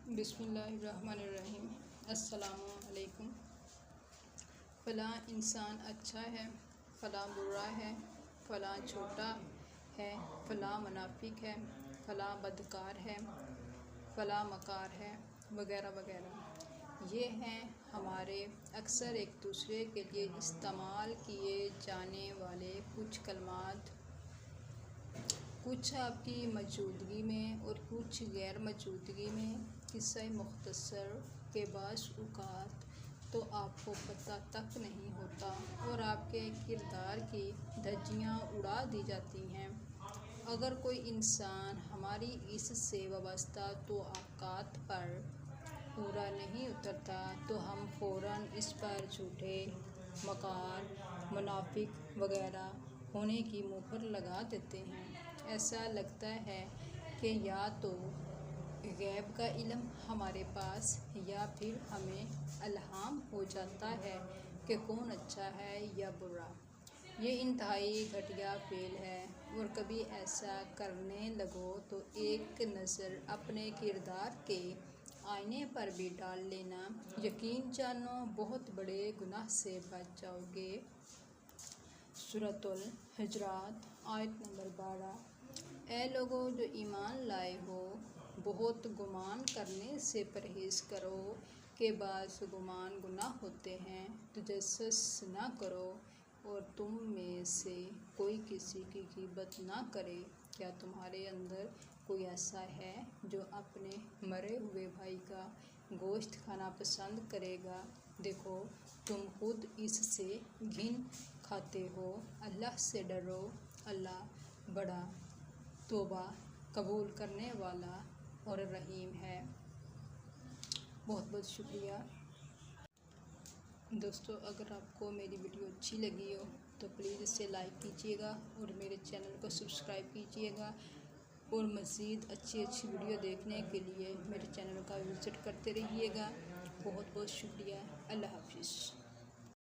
बिस्मिल्लाहिर्रहमानिर्रहीम। अस्सलामु अलैकुम। फ़लाँ इंसान अच्छा है, फ़लाँ बुरा है, फ़लाँ छोटा है, फ़लाँ मुनाफिक है, फ़लाँ बदकार है, फ़लाँ मकार है, वगैरह वगैरह। ये हैं हमारे अक्सर एक दूसरे के लिए इस्तेमाल किए जाने वाले कुछ कलमात, कुछ आपकी मौजूदगी में और कुछ गैर मौजूदगी में। किस्सा मुख्तसर के बाज़ औक़ात तो आपको पता तक नहीं होता और आपके किरदार की धज्जियाँ उड़ा दी जाती हैं। अगर कोई इंसान हमारी इससे वाबस्ता तो औक़ात पर पूरा नहीं उतरता तो हम फ़ौरन इस पर झूठे, मकार, मुनाफिक वगैरह होने की मुहर लगा देते हैं। ऐसा लगता है कि या तो गैब का इल्म हमारे पास या फिर हमें इल्हाम हो जाता है कि कौन अच्छा है या बुरा। ये इंतहाई घटिया फ़ेल है और कभी ऐसा करने लगो तो एक नज़र अपने किरदार के आईने पर भी डाल लेना। यकीन जानो बहुत बड़े गुनाह से बच जाओगे। सूरतुल हुजरात आयत नंबर 12। ए लोगो जो ईमान लाए हो, बहुत गुमान करने से परहेज़ करो कि बाज़ गुमान गुनाह होते हैं। तजस्सुस न करो और तुम में से कोई किसी की ग़ीबत ना करे। क्या तुम्हारे अंदर कोई ऐसा है जो अपने मरे हुए भाई का गोश्त खाना पसंद करेगा? देखो तुम खुद इससे घिन खाते हो। अल्लाह से डरो, अल्लाह बड़ा तौबा कबूल करने वाला और रहीम है। बहुत बहुत शुक्रिया दोस्तों। अगर आपको मेरी वीडियो अच्छी लगी हो तो प्लीज़ इसे लाइक कीजिएगा और मेरे चैनल को सब्सक्राइब कीजिएगा और मज़ीद अच्छी वीडियो देखने के लिए मेरे चैनल का विज़िट करते रहिएगा। बहुत बहुत शुक्रिया। अल्लाह हाफ़िज़।